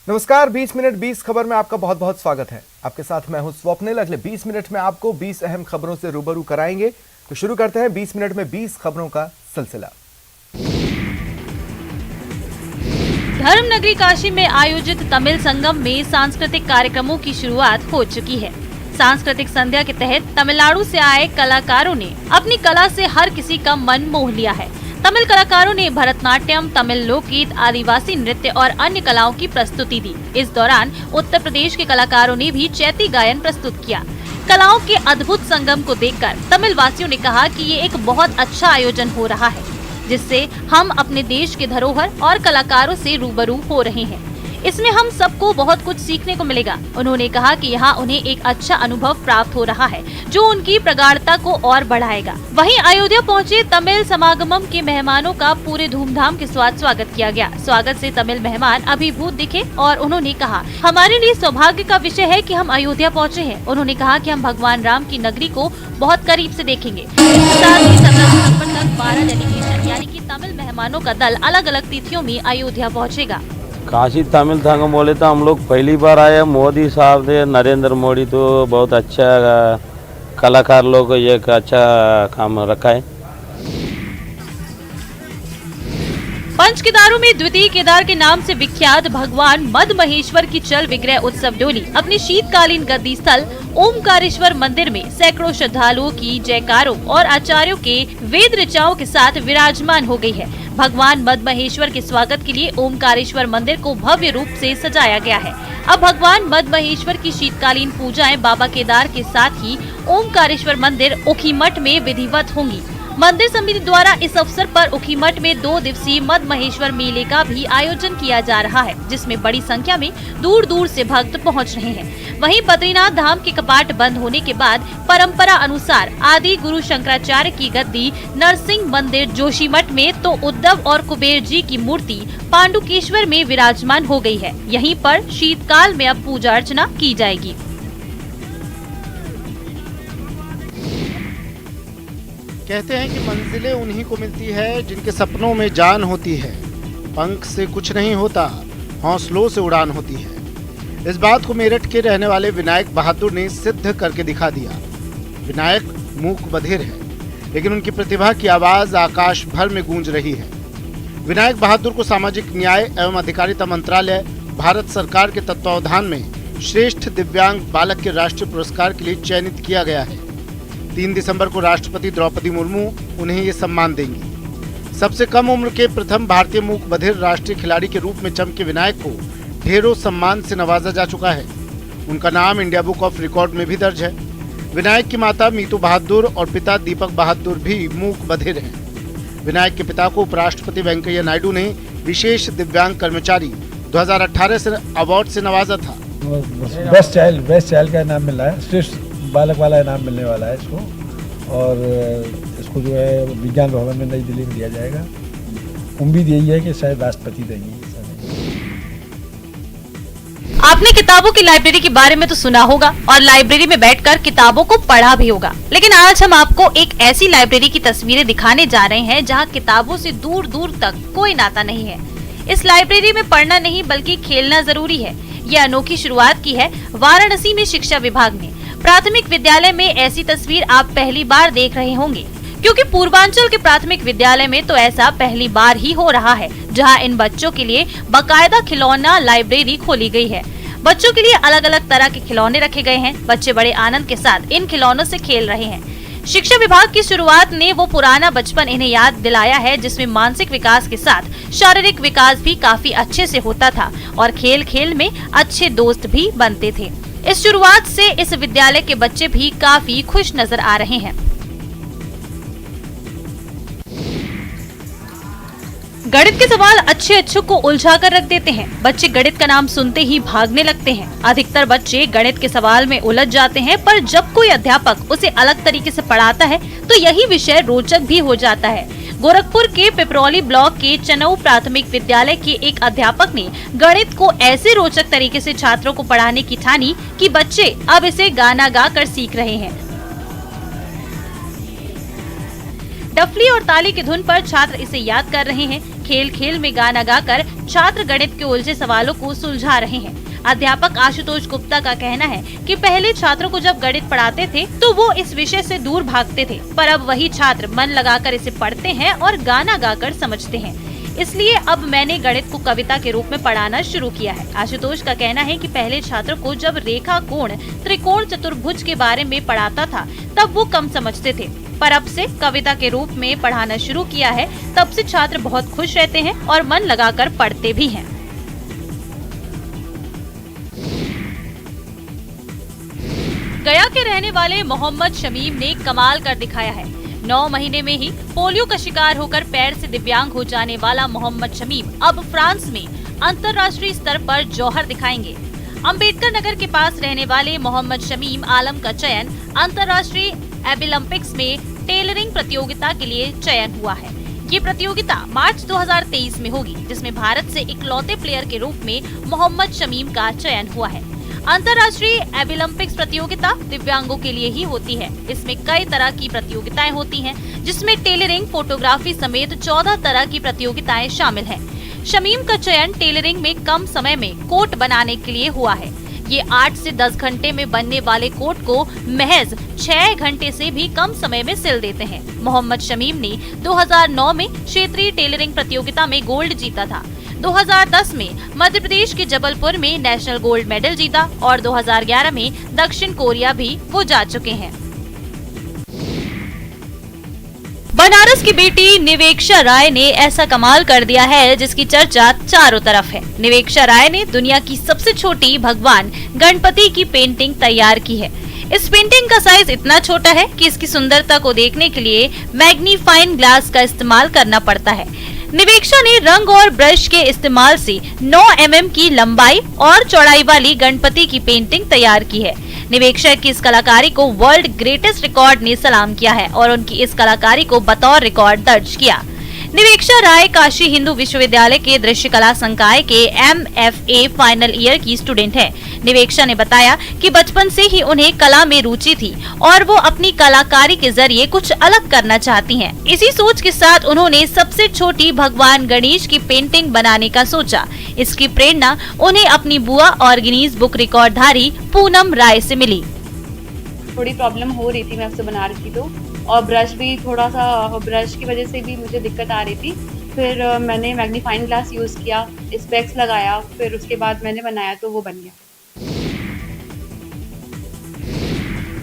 नमस्कार, 20 मिनट 20 खबर में आपका बहुत बहुत स्वागत है। आपके साथ मैं हूं स्वप्निल। अगले 20 मिनट में आपको 20 अहम खबरों से रूबरू कराएंगे। तो शुरू करते हैं 20 मिनट में 20 खबरों का सिलसिला। धर्म नगरी काशी में आयोजित तमिल संगम में सांस्कृतिक कार्यक्रमों की शुरुआत हो चुकी है। सांस्कृतिक संध्या के तहत तमिलनाडु से आए कलाकारों ने अपनी कला से हर किसी का मन मोह लिया है। तमिल कलाकारों ने भरतनाट्यम, तमिल लोकगीत, आदिवासी नृत्य और अन्य कलाओं की प्रस्तुति दी। इस दौरान उत्तर प्रदेश के कलाकारों ने भी चैती गायन प्रस्तुत किया। कलाओं के अद्भुत संगम को देखकर तमिल वासियों ने कहा कि ये एक बहुत अच्छा आयोजन हो रहा है, जिससे हम अपने देश के धरोहर और कलाकारों से रूबरू हो रहे हैं। इसमें हम सबको बहुत कुछ सीखने को मिलेगा। उन्होंने कहा कि यहाँ उन्हें एक अच्छा अनुभव प्राप्त हो रहा है, जो उनकी प्रगाढ़ता को और बढ़ाएगा। वहीं अयोध्या पहुँचे तमिल समागमम के मेहमानों का पूरे धूमधाम के साथ स्वागत किया गया। स्वागत से तमिल मेहमान अभिभूत दिखे और उन्होंने कहा, हमारे लिए सौभाग्य का विषय है कि हम अयोध्या पहुँचे हैं। उन्होंने कहा कि हम भगवान राम की नगरी को बहुत करीब से देखेंगे। इसके साथ ही 17 सितंबर तक 12 डेलीगेशन यानी कि तमिल मेहमानों का दल अलग अलग तिथियों में अयोध्या पहुँचेगा। काशी तमिल संगम बोले तो हम लोग पहली बार आए। मोदी साहब ने, नरेंद्र मोदी तो बहुत अच्छा कलाकार लोग एक अच्छा काम रखा है। पंच केदारों में द्वितीय केदार के नाम से विख्यात भगवान मद महेश्वर की चल विग्रह उत्सव डोली अपने शीतकालीन गद्दी स्थल ओमकारेश्वर मंदिर में सैकड़ों श्रद्धालुओं की जयकारों और आचार्यों के वेद ऋचाओं के साथ विराजमान हो गई है। भगवान मद महेश्वर के स्वागत के लिए ओमकारेश्वर मंदिर को भव्य रूप से सजाया गया है। अब भगवान मद महेश्वर की शीतकालीन पूजाएं बाबा केदार के साथ ही ओमकारेश्वर मंदिर ओखीमठ में विधिवत होंगी। मंदिर समिति द्वारा इस अवसर पर ओखीमठ में 2 दिवसीय मद महेश्वर मेले का भी आयोजन किया जा रहा है, जिसमें बड़ी संख्या में दूर दूर से भक्त पहुंच रहे हैं। वहीं बद्रीनाथ धाम के कपाट बंद होने के बाद परंपरा अनुसार आदि गुरु शंकराचार्य की गद्दी नरसिंह मंदिर जोशीमठ में तो उद्धव और कुबेर जी की मूर्ति पांडुकेश्वर में विराजमान हो गई है। यहीं पर शीतकाल में अब पूजा अर्चना की जाएगी। कहते हैं कि मंजिलें उन्हीं को मिलती है जिनके सपनों में जान होती है। पंख से कुछ नहीं होता, हौसलों से उड़ान होती है। इस बात को मेरठ के रहने वाले विनायक बहादुर ने सिद्ध करके दिखा दिया। विनायक मूक बधिर है, लेकिन उनकी प्रतिभा की आवाज आकाश भर में गूंज रही है। विनायक बहादुर को सामाजिक न्याय एवं अधिकारिता मंत्रालय भारत सरकार के तत्वावधान में श्रेष्ठ दिव्यांग बालक के राष्ट्रीय पुरस्कार के लिए चयनित किया गया है। 3 दिसंबर को राष्ट्रपति द्रौपदी मुर्मू उन्हें ये सम्मान देंगी। सबसे कम उम्र के प्रथम भारतीय मूक बधिर राष्ट्रीय खिलाड़ी के रूप में चमके विनायक को ढेरों सम्मान से नवाजा जा चुका है। उनका नाम इंडिया बुक ऑफ रिकॉर्ड में भी दर्ज है। विनायक की माता मीतू बहादुर और पिता दीपक बहादुर भी मूक बधिर हैं। विनायक के पिता को उपराष्ट्रपति वेंकैया नायडू ने विशेष दिव्यांग कर्मचारी 2018 से अवार्ड से नवाजा था। बेस्ट चाइल्ड का इनाम मिला है, श्रेष्ठ बालक वाला इनाम मिलने वाला है इसको, और इसको जो है विज्ञान भवन में नई दिल्ली में दिया जाएगा। उम्मीद यही है कि शायद राष्ट्रपति देंगे। आपने किताबों की लाइब्रेरी के बारे में तो सुना होगा और लाइब्रेरी में बैठकर किताबों को पढ़ा भी होगा, लेकिन आज हम आपको एक ऐसी लाइब्रेरी की तस्वीरें दिखाने जा रहे हैं जहां किताबों से दूर दूर तक कोई नाता नहीं है। इस लाइब्रेरी में पढ़ना नहीं बल्कि खेलना जरूरी है। यह अनोखी शुरुआत की है वाराणसी में शिक्षा विभाग ने। प्राथमिक विद्यालय में ऐसी तस्वीर आप पहली बार देख रहे होंगे, क्योंकि पूर्वांचल के प्राथमिक विद्यालय में तो ऐसा पहली बार ही हो रहा है, जहां इन बच्चों के लिए बाकायदा खिलौना लाइब्रेरी खोली गई है। बच्चों के लिए अलग अलग तरह के खिलौने रखे गए हैं। बच्चे बड़े आनंद के साथ इन खिलौनों से खेल रहे हैं। शिक्षा विभाग की शुरुआत ने वो पुराना बचपन इन्हें याद दिलाया है, जिसमें मानसिक विकास के साथ शारीरिक विकास भी काफी अच्छे से होता था और खेल खेल में अच्छे दोस्त भी बनते थे। इस शुरुआत से इस विद्यालय के बच्चे भी काफी खुश नजर आ रहे हैं। गणित के सवाल अच्छे इच्छुक को उलझा कर रख देते हैं। बच्चे गणित का नाम सुनते ही भागने लगते हैं। अधिकतर बच्चे गणित के सवाल में उलझ जाते हैं, पर जब कोई अध्यापक उसे अलग तरीके से पढ़ाता है तो यही विषय रोचक भी हो जाता है। गोरखपुर के पिपरौली ब्लॉक के चनऊ प्राथमिक विद्यालय के एक अध्यापक ने गणित को ऐसे रोचक तरीके से छात्रों को पढ़ाने की ठानी कि बच्चे अब इसे गाना गा कर सीख रहे हैं। डफली और ताली की धुन पर छात्र इसे याद कर रहे हैं। खेल खेल में गाना गाकर छात्र गणित के उलझे सवालों को सुलझा रहे हैं। अध्यापक आशुतोष गुप्ता का कहना है कि पहले छात्रों को जब गणित पढ़ाते थे तो वो इस विषय से दूर भागते थे, पर अब वही छात्र मन लगाकर इसे पढ़ते हैं और गाना गाकर समझते हैं। इसलिए अब मैंने गणित को कविता के रूप में पढ़ाना शुरू किया है। आशुतोष का कहना है कि पहले छात्रों को जब रेखा, कोण, त्रिकोण, चतुर्भुज के बारे में पढ़ाता था तब वो कम समझते थे, पर अब से कविता के रूप में पढ़ाना शुरू किया है तब से छात्र बहुत खुश रहते हैं और मन लगाकर पढ़ते भी हैं। गया के रहने वाले मोहम्मद शमीम ने कमाल कर दिखाया है। 9 महीने में ही पोलियो का शिकार होकर पैर से दिव्यांग हो जाने वाला मोहम्मद शमीम अब फ्रांस में अंतर्राष्ट्रीय स्तर पर जौहर दिखाएंगे। अंबेडकर नगर के पास रहने वाले मोहम्मद शमीम आलम का चयन अंतर्राष्ट्रीय एबिलम्पिक्स में टेलरिंग प्रतियोगिता के लिए चयन हुआ है। ये प्रतियोगिता मार्च 2023 में होगी, जिसमें भारत से इकलौते प्लेयर के रूप में मोहम्मद शमीम का चयन हुआ है। अंतर्राष्ट्रीय एबिलम्पिक्स प्रतियोगिता दिव्यांगों के लिए ही होती है। इसमें कई तरह की प्रतियोगिताएं होती हैं, जिसमें टेलरिंग, फोटोग्राफी समेत 14 तरह की प्रतियोगिताएं शामिल हैं। शमीम का चयन टेलरिंग में कम समय में कोट बनाने के लिए हुआ है। ये 8 से 10 घंटे में बनने वाले कोट को महज 6 घंटे से भी कम समय में सिल देते हैं। मोहम्मद शमीम ने 2009 में क्षेत्रीय टेलरिंग प्रतियोगिता में गोल्ड जीता था। 2010 में मध्य प्रदेश के जबलपुर में नेशनल गोल्ड मेडल जीता और 2011 में दक्षिण कोरिया भी वो जा चुके हैं। बनारस की बेटी निवेक्षा राय ने ऐसा कमाल कर दिया है जिसकी चर्चा चारों तरफ है। निवेक्षा राय ने दुनिया की सबसे छोटी भगवान गणपति की पेंटिंग तैयार की है। इस पेंटिंग का साइज इतना छोटा है कि इसकी सुंदरता को देखने के लिए मैग्नीफाइंग ग्लास का इस्तेमाल करना पड़ता है। निवेक्षा ने रंग और ब्रश के इस्तेमाल से 9 mm की लंबाई और चौड़ाई वाली गणपति की पेंटिंग तैयार की है। निवेक्षा की इस कलाकारी को वर्ल्ड ग्रेटेस्ट रिकॉर्ड ने सलाम किया है और उनकी इस कलाकारी को बतौर रिकॉर्ड दर्ज किया। निवेक्षा राय काशी हिंदू विश्वविद्यालय के दृश्य कला संकाय के MFA फाइनल ईयर की स्टूडेंट है। निवेक्षा ने बताया कि बचपन से ही उन्हें कला में रुचि थी और वो अपनी कलाकारी के जरिए कुछ अलग करना चाहती हैं। इसी सोच के साथ उन्होंने सबसे छोटी भगवान गणेश की पेंटिंग बनाने का सोचा। इसकी प्रेरणा उन्हें अपनी बुआ और गिनीज बुक रिकॉर्डधारी पूनम राय से मिली। थोड़ी प्रॉब्लम हो रही थी, मैं उससे बना रही थी तो, और ब्रश भी थोड़ा सा, ब्रश की वजह से भी मुझे दिक्कत आ रही थी। फिर मैंने मैग्नीफाइंग ग्लास यूज़ किया, स्पेक्स लगाया, फिर उसके बाद मैंने बनाया तो वो बन गया।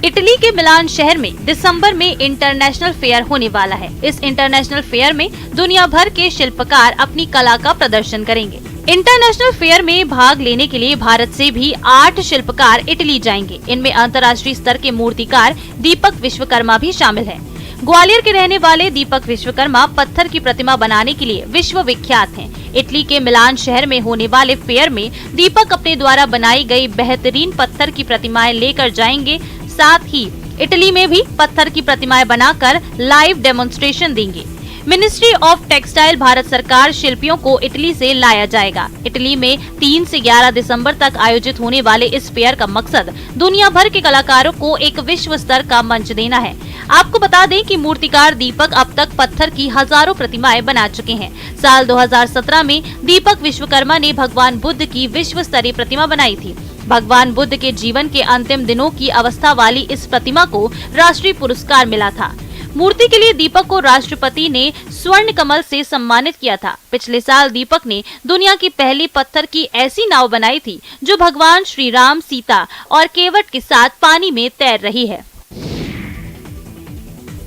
इटली के मिलान शहर में दिसंबर में इंटरनेशनल फेयर होने वाला है। इस इंटरनेशनल फेयर में दुनिया भर के शिल्पकार अपनी कला का प्रदर्शन करेंगे। इंटरनेशनल फेयर में भाग लेने के लिए भारत से भी 8 शिल्पकार इटली जाएंगे। इनमें अंतर्राष्ट्रीय स्तर के मूर्तिकार दीपक विश्वकर्मा भी शामिल हैं। ग्वालियर के रहने वाले दीपक विश्वकर्मा पत्थर की प्रतिमा बनाने के लिए विश्व विख्यात हैं। इटली के मिलान शहर में होने वाले फेयर में दीपक अपने द्वारा बनाई गई बेहतरीन पत्थर की प्रतिमाएं लेकर जाएंगे। साथ ही इटली में भी पत्थर की प्रतिमाएं बनाकर लाइव डेमोन्स्ट्रेशन देंगे। मिनिस्ट्री ऑफ टेक्सटाइल भारत सरकार शिल्पियों को इटली से लाया जाएगा। इटली में 3 से 11 दिसंबर तक आयोजित होने वाले इस फेयर का मकसद दुनिया भर के कलाकारों को एक विश्व स्तर का मंच देना है। आपको बता दें कि मूर्तिकार दीपक अब तक पत्थर की हजारों प्रतिमाएं बना चुके हैं। साल 2017 में दीपक विश्वकर्मा ने भगवान बुद्ध की विश्व स्तरीय प्रतिमा बनाई थी। भगवान बुद्ध के जीवन के अंतिम दिनों की अवस्था वाली इस प्रतिमा को राष्ट्रीय पुरस्कार मिला था। मूर्ति के लिए दीपक को राष्ट्रपति ने स्वर्ण कमल से सम्मानित किया था। पिछले साल दीपक ने दुनिया की पहली पत्थर की ऐसी नाव बनाई थी जो भगवान श्री राम, सीता और केवट के साथ पानी में तैर रही है।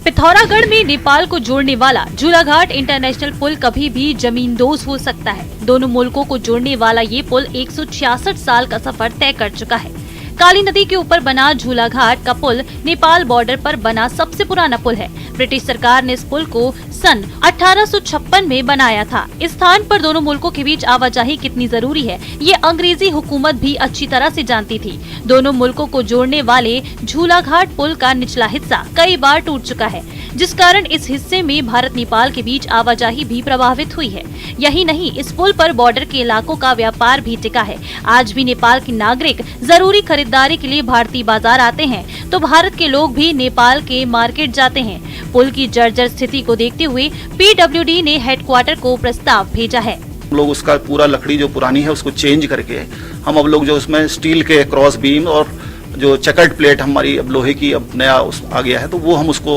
पिथौरागढ़ में नेपाल को जोड़ने वाला झूलाघाट इंटरनेशनल पुल कभी भी जमींदोज हो सकता है। दोनों मुल्कों को जोड़ने वाला ये पुल 166 साल का सफर तय कर चुका है। काली नदी के ऊपर बना झूलाघाट का पुल नेपाल बॉर्डर पर बना सबसे पुराना पुल है। ब्रिटिश सरकार ने इस पुल को सन 1856 में बनाया था। इस स्थान पर दोनों मुल्कों के बीच आवाजाही कितनी जरूरी है, ये अंग्रेजी हुकूमत भी अच्छी तरह से जानती थी। दोनों मुल्कों को जोड़ने वाले झूलाघाट पुल का निचला हिस्सा कई बार टूट चुका है। जिस कारण इस हिस्से में भारत नेपाल के बीच आवाजाही भी प्रभावित हुई है। यही नहीं, इस पुल पर बॉर्डर के इलाकों का व्यापार भी टिका है। आज भी नेपाल के नागरिक जरूरी खरीदारी के लिए भारतीय बाजार आते हैं, तो भारत के लोग भी नेपाल के मार्केट जाते हैं। पुल की जर्जर स्थिति को देखते हुए PWD ने हेडक्वार्टर को प्रस्ताव भेजा है। लोग उसका पूरा लकड़ी जो पुरानी है उसको चेंज करके हम अब लोग जो उसमें स्टील के क्रॉस बीम और जो चेकर्ड प्लेट हमारी अब लोहे की अब नया आ गया है, तो वो हम उसको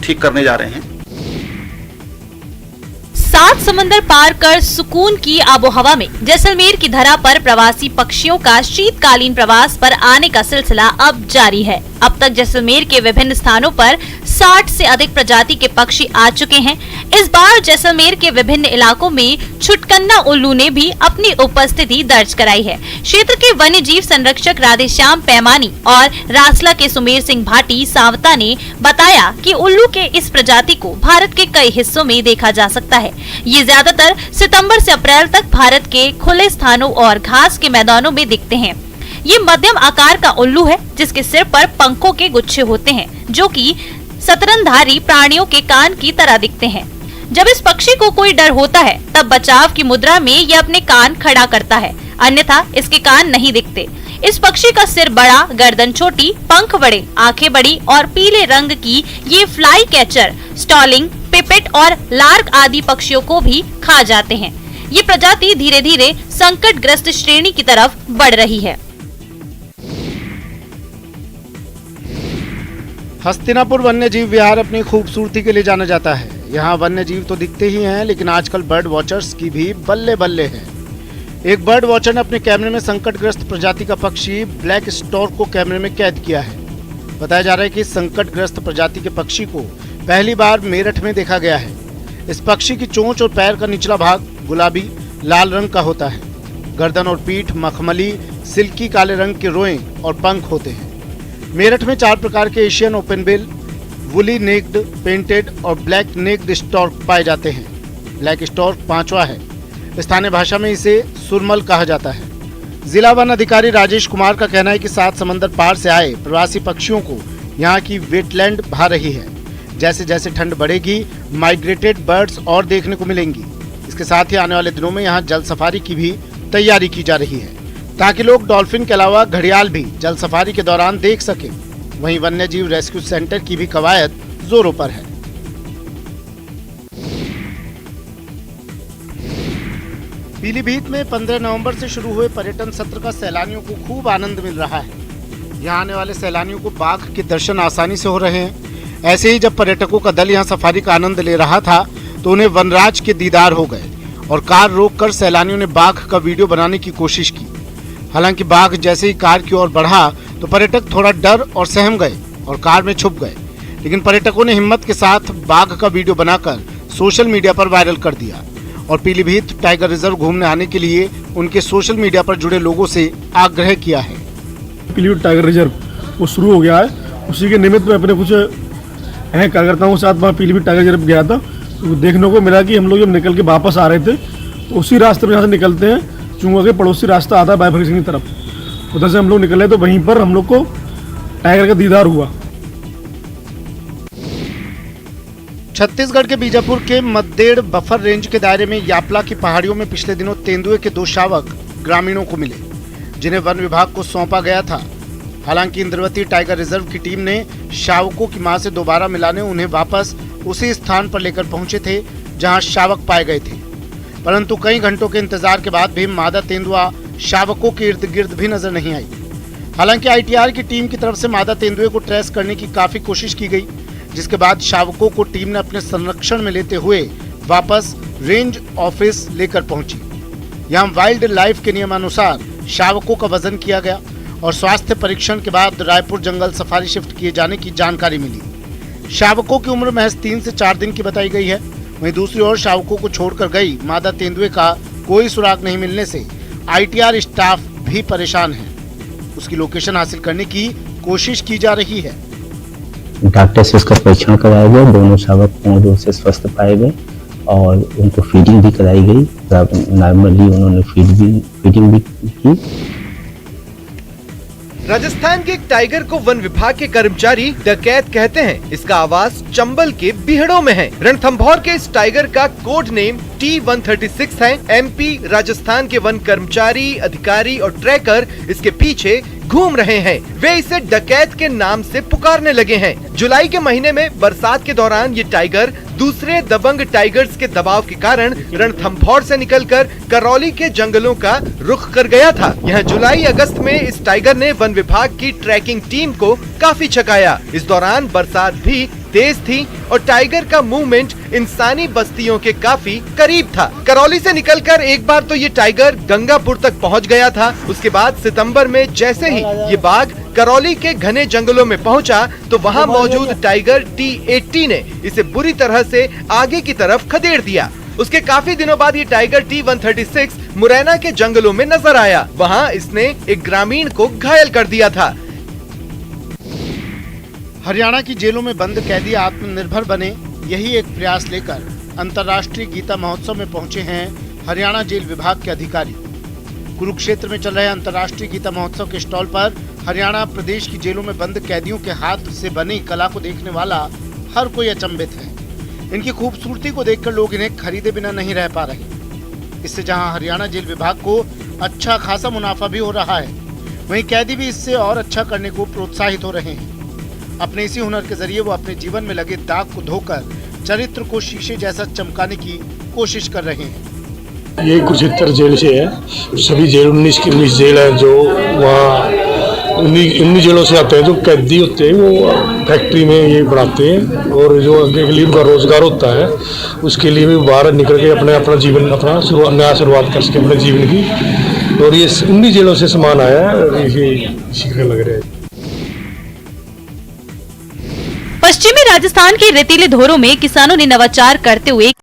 ठीक करने जा रहे हैं। 7 समंदर पार कर सुकून की आबोहवा में जैसलमेर की धरा पर प्रवासी पक्षियों का शीतकालीन प्रवास पर आने का सिलसिला अब जारी है। अब तक जैसलमेर के विभिन्न स्थानों पर 60 से अधिक प्रजाति के पक्षी आ चुके हैं। इस बार जैसलमेर के विभिन्न इलाकों में छुटकन्ना उल्लू ने भी अपनी उपस्थिति दर्ज कराई है। क्षेत्र के वन्य जीव संरक्षक राधेश्याम पैमानी और रासला के सुमेर सिंह भाटी सावता ने बताया कि उल्लू के इस प्रजाति को भारत के कई हिस्सों में देखा जा सकता है। ये ज्यादातर सितंबर से अप्रैल तक भारत के खुले स्थानों और घास के मैदानों में दिखते हैं। ये मध्यम आकार का उल्लू है, जिसके सिर पर पंखों के गुच्छे होते हैं, जो कि सतरंधारी प्राणियों के कान की तरह दिखते हैं। जब इस पक्षी को कोई डर होता है, तब बचाव की मुद्रा में ये अपने कान खड़ा करता है, अन्यथा इसके कान नहीं दिखते। इस पक्षी का सिर बड़ा, गर्दन छोटी, पंख बड़े, आंखें बड़ी और पीले रंग की ये फ्लाई कैचर, स्टॉलिंग, पिपेट और लार्क आदि पक्षियों को भी खा जाते हैं। ये प्रजाति धीरे धीरे संकटग्रस्त श्रेणी की तरफ बढ़ रही है। हस्तिनापुर वन्यजीव विहार अपनी खूबसूरती के लिए जाना जाता है। यहाँ वन्यजीव तो दिखते ही हैं, लेकिन आजकल बर्ड वॉचर्स की भी बल्ले बल्ले है। एक बर्ड वॉचर ने अपने कैमरे में संकटग्रस्त प्रजाति का पक्षी ब्लैक स्टॉर्क को कैमरे में कैद किया है। बताया जा रहा है कि संकटग्रस्त प्रजाति के पक्षी को पहली बार मेरठ में देखा गया है। इस पक्षी की चोंच और पैर का निचला भाग गुलाबी लाल रंग का होता है। गर्दन और पीठ मखमली सिल्की काले रंग के रोएं और पंख होते हैं। मेरठ में 4 प्रकार के एशियन ओपनबिल, वुली नेक्ड, पेंटेड और ब्लैक नेक्ड स्टॉर्क पाए जाते हैं। ब्लैक स्टॉर्क 5वां है। स्थानीय भाषा में इसे सुरमल कहा जाता है। जिला वन अधिकारी राजेश कुमार का कहना है कि 7 समंदर पार से आए प्रवासी पक्षियों को यहाँ की वेटलैंड भा रही है। जैसे जैसे ठंड बढ़ेगी, माइग्रेटेड बर्ड्स और देखने को मिलेंगी। इसके साथ ही आने वाले दिनों में यहाँ जल सफारी की भी तैयारी की जा रही है, ताकि लोग डॉल्फिन के अलावा घड़ियाल भी जल सफारी के दौरान देख सके। वहीं वन्यजीव रेस्क्यू सेंटर की भी कवायद जोरों पर है। पीलीभीत में 15 नवंबर से शुरू हुए पर्यटन सत्र का सैलानियों को खूब आनंद मिल रहा है। यहाँ आने वाले सैलानियों को बाघ के दर्शन आसानी से हो रहे हैं। ऐसे ही जब पर्यटकों का दल यहाँ सफारी का आनंद ले रहा था, तो उन्हें वनराज के दीदार हो गए और कार रोककर सैलानियों ने बाघ का वीडियो बनाने की कोशिश की। हालांकि बाघ जैसे ही कार की ओर बढ़ा, तो पर्यटक थोड़ा डर और सहम गए और कार में छुप गए। लेकिन पर्यटकों ने हिम्मत के साथ बाघ का वीडियो बनाकर सोशल मीडिया पर वायरल कर दिया और पीलीभीत टाइगर रिजर्व घूमने आने के लिए उनके सोशल मीडिया पर जुड़े लोगों से आग्रह किया है। पीलीभीत टाइगर रिजर्व वो शुरू हो गया है, उसी के निमित्त में अपने कुछ अहम कार्यकर्ताओं के साथ वहाँ पीलीभीत टाइगर रिजर्व गया था। तो देखने को मिला कि हम लोग जब निकल के वापस आ रहे थे, तो उसी रास्ते में यहाँ से निकलते हैं, चुंगा के पड़ोसी रास्ता आता है बाइफर्केशन की तरफ, उधर से हम लोग निकले तो वहीं पर हम लोग को टाइगर का दीदार हुआ। छत्तीसगढ़ के बीजापुर के मद्देड़ बफर रेंज के दायरे में यापला की पहाड़ियों में पिछले दिनों तेंदुए के 2 शावक ग्रामीणों को मिले, जिन्हें वन विभाग को सौंपा गया था। हालांकि इंद्रवती टाइगर रिजर्व की टीम ने शावकों की मां से दोबारा मिलाने उन्हें वापस उसी स्थान पर लेकर पहुंचे थे जहां शावक पाए गए थे। परंतु कई घंटों के इंतजार के बाद भी मादा तेंदुआ शावकों के इर्द गिर्द भी नजर नहीं आई। हालांकि आईटीआर की टीम की तरफ से मादा तेंदुए को ट्रेस करने की काफी कोशिश की गई, जिसके बाद शावकों को टीम ने अपने संरक्षण में लेते हुए वापस रेंज ऑफिस लेकर पहुंची। यहाँ वाइल्ड लाइफ के नियमानुसार शावकों का वजन किया गया और स्वास्थ्य परीक्षण के बाद रायपुर जंगल सफारी शिफ्ट किए जाने की जानकारी मिली। शावकों की उम्र महज 3 से 4 दिन की बताई गई है। वहीं दूसरी ओर शावकों को छोड़कर गई मादा तेंदुए का कोई सुराग नहीं मिलने से आईटीआर स्टाफ भी परेशान है। उसकी लोकेशन हासिल करने की कोशिश की जा रही है। डॉक्टर से उसका परीक्षण कराया गया, दोनों शावक पूर्ण रूप से स्वस्थ पाए गए और उनको फीडिंग भी कराई गई। नॉर्मली उन्होंने फीडिंग भी की। राजस्थान के एक टाइगर को वन विभाग के कर्मचारी डकैत कहते हैं। इसका आवास चंबल के बिहड़ों में है। रणथंभौर के इस टाइगर का कोड नेम T-136 है। MP राजस्थान के वन कर्मचारी, अधिकारी और ट्रैकर इसके पीछे घूम रहे हैं। वे इसे डकैत के नाम से पुकारने लगे हैं। जुलाई के महीने में बरसात के दौरान ये टाइगर दूसरे दबंग टाइगर्स के दबाव के कारण रणथंभौर से निकलकर करौली के जंगलों का रुख कर गया था। यहाँ जुलाई अगस्त में इस टाइगर ने वन विभाग की ट्रैकिंग टीम को काफी छकाया। इस दौरान बरसात भी तेज थी और टाइगर का मूवमेंट इंसानी बस्तियों के काफी करीब था। करौली से निकलकर एक बार तो ये टाइगर गंगापुर तक पहुंच गया था। उसके बाद सितंबर में जैसे ही ये बाघ करौली के घने जंगलों में पहुंचा तो वहां मौजूद टाइगर T-80 ने इसे बुरी तरह से आगे की तरफ खदेड़ दिया। उसके काफी दिनों बाद ये टाइगर T-136 मुरैना के जंगलों में नजर आया। वहां इसने एक ग्रामीण को घायल कर दिया था। हरियाणा की जेलों में बंद कैदी आत्मनिर्भर बने, यही एक प्रयास लेकर अंतर्राष्ट्रीय गीता महोत्सव में पहुंचे हैं हरियाणा जेल विभाग के अधिकारी। कुरुक्षेत्र में चल रहे अंतर्राष्ट्रीय गीता महोत्सव के स्टॉल पर हरियाणा प्रदेश की जेलों में बंद कैदियों के हाथ से बनी कला को देखने वाला हर कोई अचंभित है। इनकी खूबसूरती को देखकर लोग इन्हें खरीदे बिना नहीं रह पा रहे। इससे जहां हरियाणा जेल विभाग को अच्छा खासा मुनाफा भी हो रहा है, वहीं कैदी भी इससे और अच्छा करने को प्रोत्साहित हो रहे हैं। अपने इसी हुनर के जरिए वो अपने जीवन में लगे दाग को धोकर चरित्र को शीशे जैसा चमकाने की कोशिश कर रहे हैं। ये कुरुक्षेत्र जेल से है। सभी जेल 19 की 19 जेल है जो वहाँ 19 जेलों से आते हैं। जो कैदी होते हैं वो फैक्ट्री में ये बनाते हैं और जो आगे के लिए उनका रोजगार होता है उसके लिए भी बाहर निकल के अपना जीवन नया शुरुआत कर सके अपने जीवन की। और ये 19 जेलों से सामान आया है, ये सीखने लग रहे हैं। पश्चिमी राजस्थान के रेतीले धोरों में किसानों ने नवाचार करते हुए